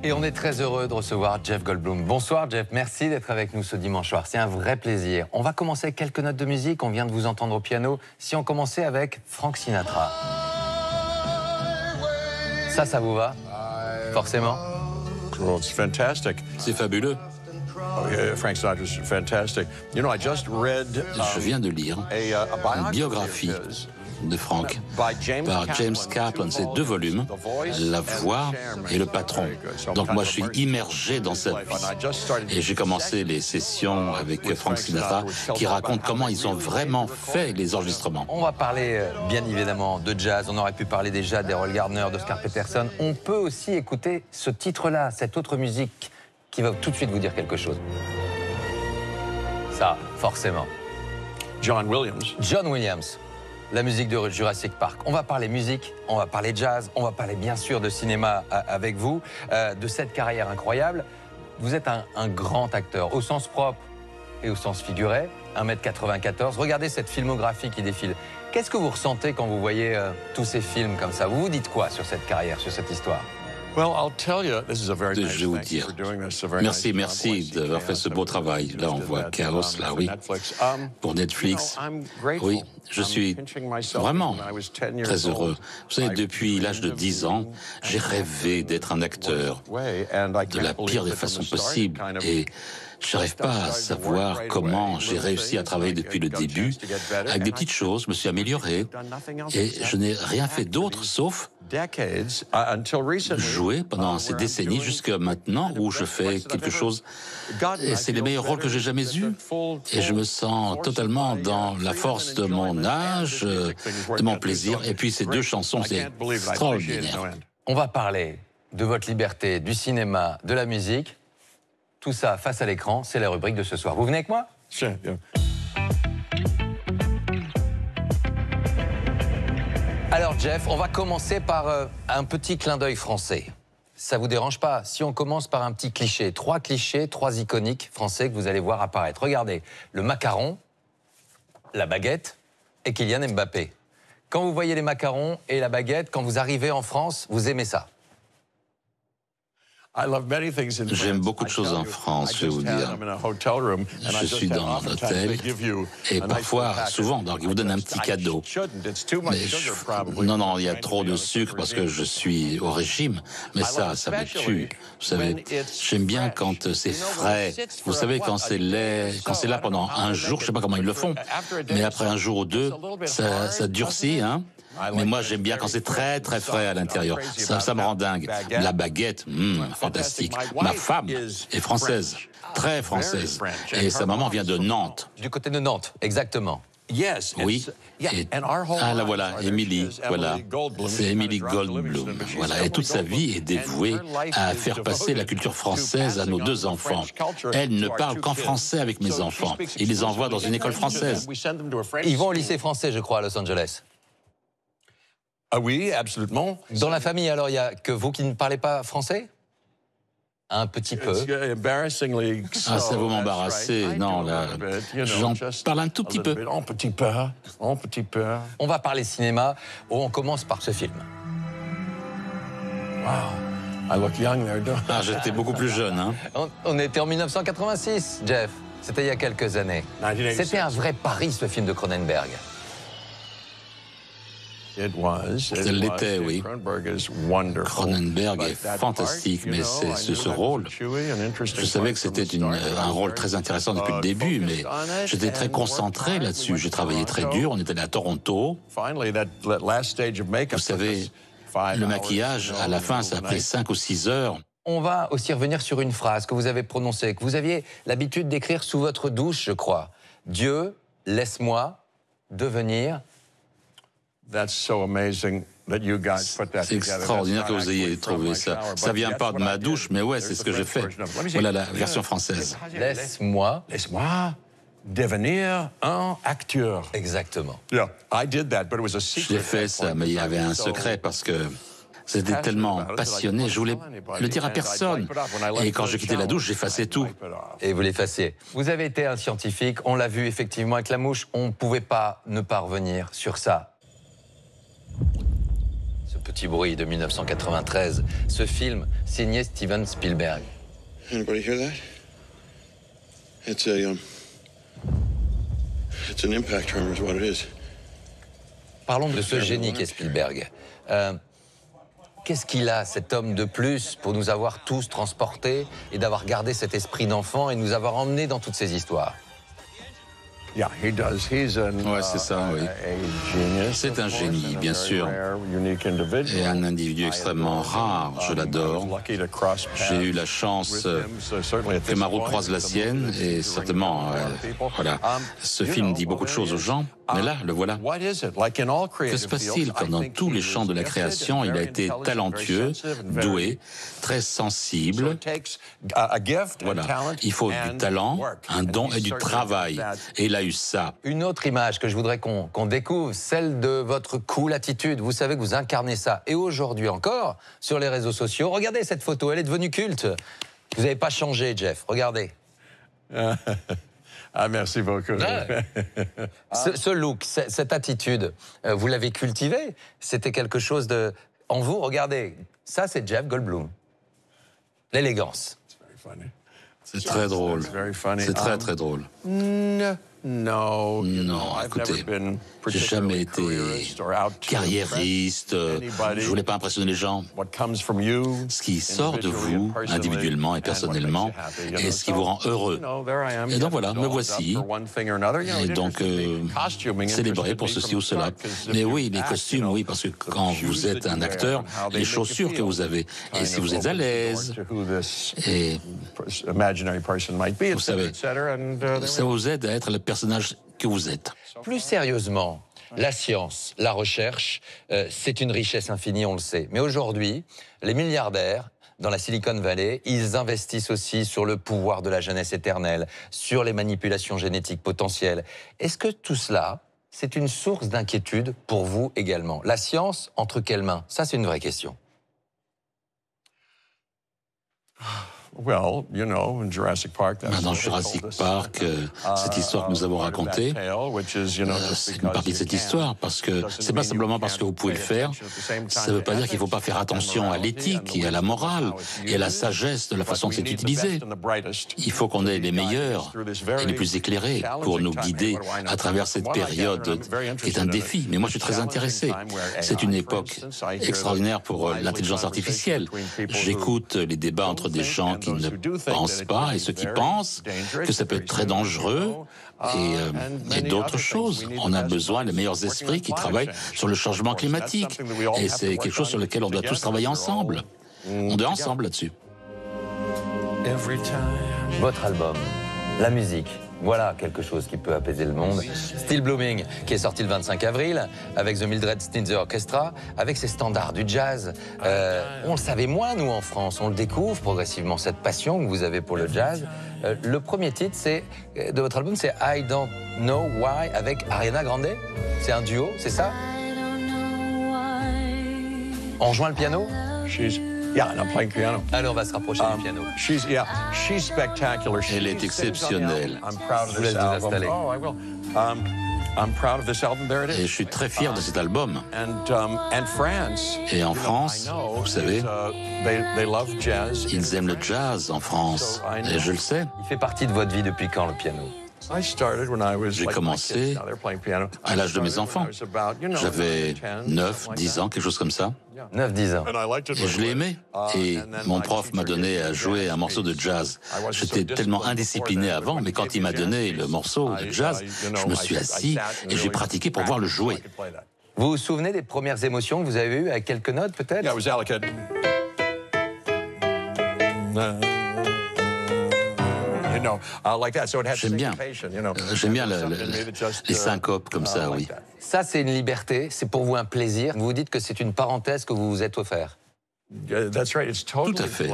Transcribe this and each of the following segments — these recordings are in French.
Et on est très heureux de recevoir Jeff Goldblum. Bonsoir Jeff, merci d'être avec nous ce dimanche soir. C'est un vrai plaisir. On va commencer avec quelques notes de musique. On vient de vous entendre au piano. Si on commençait avec Frank Sinatra. Ça vous va? Forcément. C'est fabuleux. Frank Sinatra's fantastic. You know, I just read Je viens de lire une biographie de Frank par James Kaplan. C'est 2 volumes, La Voix et Le Patron. Donc moi, je suis immergé dans cette vie. Et j'ai commencé les sessions avec Frank Sinatra qui raconte comment ils ont vraiment fait les enregistrements. On va parler bien évidemment de jazz. On aurait pu parler déjà d'Errol Garner, d'Oscar Peterson. On peut aussi écouter ce titre-là, cette autre musique qui va tout de suite vous dire quelque chose. Ça, forcément. John Williams. John Williams. La musique de Jurassic Park. On va parler musique, on va parler jazz, on va parler bien sûr de cinéma avec vous, de cette carrière incroyable. Vous êtes un grand acteur, au sens propre et au sens figuré, 1m94. Regardez cette filmographie qui défile. Qu'est-ce que vous ressentez quand vous voyez tous ces films comme ça? Vous vous dites quoi sur cette carrière, sur cette histoire? Je vais vous dire, merci d'avoir fait ce beau travail. Là, on voit Chaos, là, oui, pour Netflix. Oui, je suis vraiment très heureux. Vous savez, depuis l'âge de 10 ans, j'ai rêvé d'être un acteur de la pire des façons possibles. Et je n'arrive pas à savoir comment j'ai réussi à travailler depuis le début. Avec des petites choses, je me suis amélioré. Et je n'ai rien fait d'autre sauf jouer pendant ces décennies jusqu'à maintenant où je fais quelque chose. Et c'est les meilleurs rôles que j'ai jamais eus. Et je me sens totalement dans la force de mon âge, de mon plaisir. Et puis ces 2 chansons, c'est extraordinaire. On va parler de votre liberté, du cinéma, de la musique. Tout ça face à l'écran, c'est la rubrique de ce soir. Vous venez avec moi? Sure, yeah. Alors Jeff, on va commencer par un petit clin d'œil français. Ça vous dérange pas si on commence par un petit cliché? 3 clichés, 3 iconiques français que vous allez voir apparaître. Regardez, le macaron, la baguette et Kylian Mbappé. Quand vous voyez les macarons et la baguette, quand vous arrivez en France, vous aimez ça? J'aime beaucoup de choses en France, je vais vous dire. Je suis dans un hôtel et parfois, souvent, donc, ils vous donnent un petit cadeau. Mais non, il y a trop de sucre parce que je suis au régime. Mais ça me tue. Vous savez, j'aime bien quand c'est frais. Vous savez, quand c'est là pendant un jour, je ne sais pas comment ils le font, mais après un jour ou 2, ça durcit, hein. Mais moi, j'aime bien quand c'est très, très frais à l'intérieur. Ça me rend dingue. La baguette, fantastique. Ma femme est française, très française. Et sa maman vient de Nantes. Du côté de Nantes, exactement. Oui. La voilà, Emily, voilà. C'est Emily Goldblum, voilà. Et toute sa vie est dévouée à faire passer la culture française à nos 2 enfants. Elle ne parle qu'en français avec mes enfants. Il les envoie dans une école française. Ils vont au lycée français, je crois, à Los Angeles. Ah oui, absolument. Dans la famille, alors, il n'y a que vous qui ne parlez pas français? Un petit peu. Ah, ça vous m'embarrasser. Non, là, j'en parle un tout petit peu. Un petit peu. On va parler cinéma. On commence par ce film. Wow, I look young there, don't I? Ah, j'étais beaucoup plus jeune, hein. On était en 1986, Jeff. C'était il y a quelques années. C'était un vrai pari, ce film de Cronenberg. Ça l'était, oui. Cronenberg est fantastique, mais c'est ce rôle. Je savais que c'était un rôle très intéressant depuis le début, mais j'étais très concentré là-dessus. J'ai travaillé très dur, on est allé à Toronto. Vous savez, le maquillage, à la fin, ça a pris 5 ou 6 heures. On va aussi revenir sur une phrase que vous avez prononcée, que vous aviez l'habitude d'écrire sous votre douche, je crois. Dieu, laisse-moi devenir... C'est extraordinaire que vous ayez trouvé ça. Ça vient pas de ma douche, mais ouais, c'est ce que j'ai fait. Voilà la version française. Laisse-moi devenir un acteur. Exactement. J'ai fait ça, mais il y avait un secret parce que j'étais tellement passionné, je voulais le dire à personne. Et quand je quittais la douche, j'effaçais tout. Et vous l'effaciez. Vous avez été un scientifique, on l'a vu effectivement avec la mouche, on ne pouvait pas ne pas revenir sur ça. petit bruit de 1993, ce film signé Steven Spielberg. Anybody hear that? It's an impact tremor is what it is. Parlons de ce génie qu'est Spielberg. Qu'est-ce qu'il a, cet homme de plus, pour nous avoir tous transportés et d'avoir gardé cet esprit d'enfant et nous avoir emmenés dans toutes ces histoires? Yeah, he does. He's Ouais, c'est ça, oui. C'est un génie, bien sûr, et un individu extrêmement rare. Je l'adore. J'ai eu la chance que ma route croise la sienne, et certainement, voilà, ce film dit beaucoup de choses aux gens. Mais là, le voilà. Que se passe-t-il quand dans tous les champs de la création, il a été talentueux, doué, très sensible? Voilà, il faut du talent, un don et du travail. Et il a eu ça. Une autre image que je voudrais qu'on découvre, celle de votre cool attitude. Vous savez que vous incarnez ça. Et aujourd'hui encore, sur les réseaux sociaux, regardez cette photo, elle est devenue culte. Vous n'avez pas changé, Jeff, regardez. Ah, merci beaucoup. Ce look, cette attitude, vous l'avez cultivé? C'était quelque chose de... En vous, regardez, ça c'est Jeff Goldblum. L'élégance. C'est très drôle. C'est très, très drôle. Non, écoutez, j'ai jamais été carriériste, je voulais pas impressionner les gens. Ce qui sort de vous, individuellement et personnellement, est ce qui vous rend heureux. Et donc voilà, me voici. Et donc, célébrer pour ceci ou cela. Mais oui, les costumes, oui, parce que quand vous êtes un acteur, les chaussures que vous avez, et si vous êtes à l'aise, et vous savez, ça vous aide à être le personnage que vous êtes. Plus sérieusement, la science, la recherche, c'est une richesse infinie, on le sait. Mais aujourd'hui, les milliardaires dans la Silicon Valley, ils investissent aussi sur le pouvoir de la jeunesse éternelle, sur les manipulations génétiques potentielles. Est-ce que tout cela, c'est une source d'inquiétude pour vous également? La science, entre quelles mains? Ça, c'est une vraie question. Well, you know, in Jurassic Park, dans Jurassic Park, cette histoire que nous avons racontée, c'est une partie de cette histoire, parce que c'est pas simplement parce que vous pouvez le faire, ça ne veut pas dire qu'il ne faut pas faire attention à l'éthique et à la morale et à la sagesse de la façon que c'est utilisé. Il faut qu'on ait les meilleurs et les plus éclairés pour nous guider à travers cette période qui est un défi. Mais moi, je suis très intéressé. C'est une époque extraordinaire pour l'intelligence artificielle. J'écoute les débats entre des gens qui ne pensent pas et ceux qui pensent que ça peut être très dangereux et d'autres choses. On a besoin des meilleurs esprits qui travaillent sur le changement climatique et c'est quelque chose sur lequel on doit tous travailler ensemble. On doit ensemble là-dessus. Votre album, la musique, voilà quelque chose qui peut apaiser le monde. Still Blooming, qui est sorti le 25 avril, avec The Mildred Snitzer Orchestra, avec ses standards du jazz. On le savait moins, nous, en France. On le découvre progressivement, cette passion que vous avez pour le jazz. Le premier titre de votre album, c'est I Don't Know Why, avec Ariana Grande. C'est un duo, c'est ça? On rejoint le piano? Yeah, and I'm playing piano. Allez, on va se rapprocher du piano. She's spectacular. Elle est exceptionnelle. I'm proud of this album. Oh, I will. I'm proud of this album. There it is. Et je suis très fier de cet album. And France. Et en France, vous savez, they love jazz. ils aiment le jazz en France. Et je le sais. Il fait partie de votre vie depuis quand, le piano? J'ai commencé à l'âge de mes enfants. J'avais 9, 10 ans, quelque chose comme ça. 9-10 ans. Et je l'ai aimé. Et mon prof m'a donné à jouer un morceau de jazz. J'étais tellement indiscipliné avant, mais quand il m'a donné le morceau de jazz, je me suis assis et j'ai pratiqué pour pouvoir le jouer. Vous vous souvenez des premières émotions que vous avez eues avec quelques notes, peut-être? J'aime bien les syncopes comme ça, oui. Ça, c'est une liberté, c'est pour vous un plaisir. Vous vous dites que c'est une parenthèse que vous vous êtes offert. Tout à fait.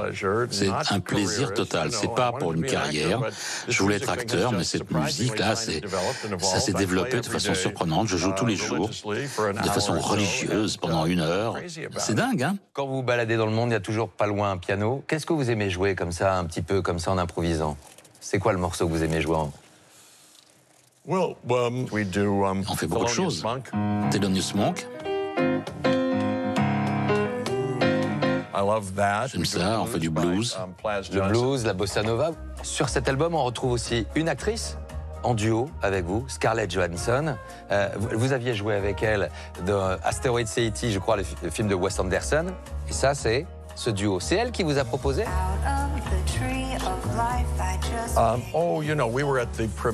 C'est un plaisir total. C'est pas pour une carrière. Je voulais être acteur, mais cette musique-là, ça s'est développé de façon surprenante. Je joue tous les jours, de façon religieuse, pendant 1 heure. C'est dingue, hein? Quand vous vous baladez dans le monde, il y a toujours pas loin un piano. Qu'est-ce que vous aimez jouer comme ça, un petit peu comme ça, en improvisant? C'est quoi le morceau que vous aimez jouer On fait beaucoup de choses. Thelonious Monk. J'aime ça, on fait du blues. Le blues, la bossa nova. Sur cet album, on retrouve aussi une actrice en duo avec vous, Scarlett Johansson. Vous aviez joué avec elle dans Asteroid City, je crois, le film de Wes Anderson. Et ça, c'est ce duo. C'est elle qui vous a proposé?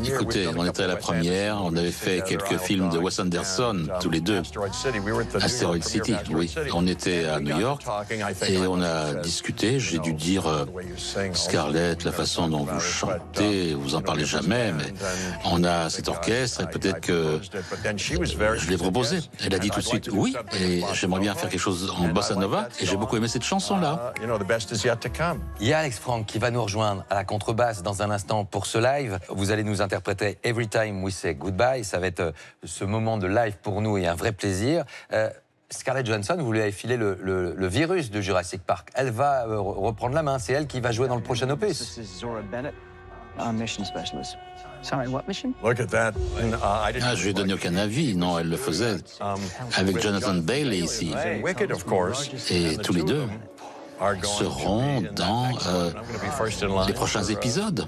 Écoutez, on était à la première, on avait fait quelques films de Wes Anderson, tous les deux. Asteroid City, oui. On était à New York et on a discuté. J'ai dû dire, Scarlett, la façon dont vous chantez, vous en parlez jamais, mais on a cet orchestre et peut-être que je l'ai proposé. Elle a dit tout de suite oui, et j'aimerais bien faire quelque chose en bossa nova, et j'ai beaucoup aimé cette chanson-là. Il y a Alex Frank qui va nous rejoindre à la contrebasse dans un instant pour ce live. Vous allez nous interpréter Every Time We Say Goodbye. Ça va être ce moment de live pour nous et un vrai plaisir. Scarlett Johansson, vous lui avez filé le virus de Jurassic Park. Elle va reprendre la main. C'est elle qui va jouer dans le prochain opus. Sorry, what mission? Je lui ai donné aucun avis. Non, elle le faisait avec Jonathan Bailey ici. Et tous les deux seront dans les prochains épisodes.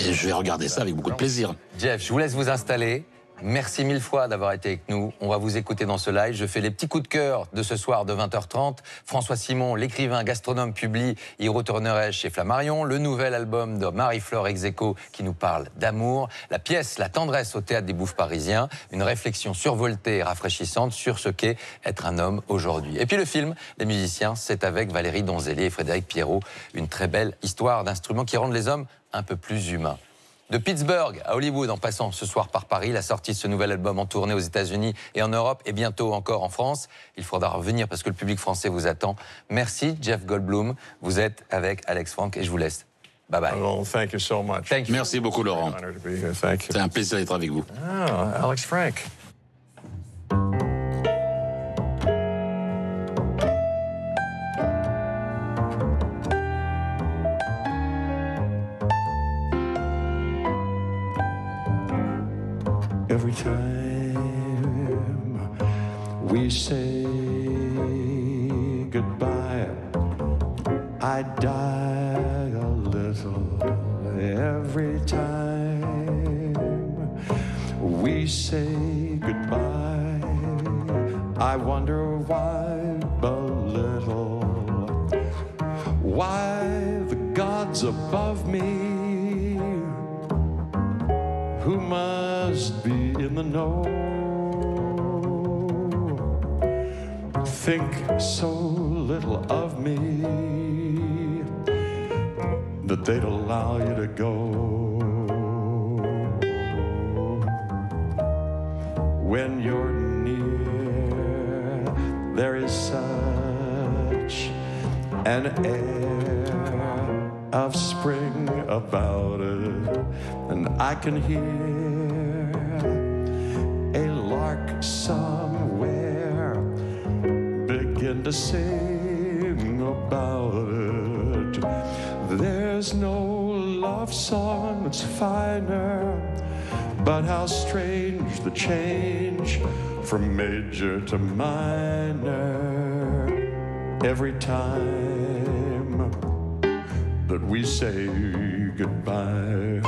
Et je vais regarder ça avec beaucoup de plaisir. Jeff, je vous laisse vous installer. Merci mille fois d'avoir été avec nous. On va vous écouter dans ce live. Je fais les petits coups de cœur de ce soir de 20h30. François Simon, l'écrivain gastronome, publie Hiro Turner chez Flammarion. Le nouvel album de Marie-Flore Execo qui nous parle d'amour. La pièce La tendresse au Théâtre des Bouffes Parisiens. Une réflexion survoltée et rafraîchissante sur ce qu'est être un homme aujourd'hui. Et puis le film Les musiciens, c'est avec Valérie Donzelli et Frédéric Pierrot. Une très belle histoire d'instruments qui rendent les hommes un peu plus humains. De Pittsburgh à Hollywood, en passant ce soir par Paris, la sortie de ce nouvel album en tournée aux États-Unis et en Europe, et bientôt encore en France. Il faudra revenir parce que le public français vous attend. Merci, Jeff Goldblum. Vous êtes avec Alex Frank et je vous laisse. Bye bye. Well, thank you so much. Thank you. Merci beaucoup, Laurent. C'est un plaisir d'être avec vous. Ah, Alex Frank. Every time we say goodbye, I die a little. Every time we say goodbye, I wonder why belittle, why the gods above me, who must be in the know, think so little of me that they'd allow you to go. When you're near, there is such an air of spring about it, and I can hear a lark somewhere begin to sing about it. There's no love song that's finer, but how strange the change from major to minor every time that we say goodbye.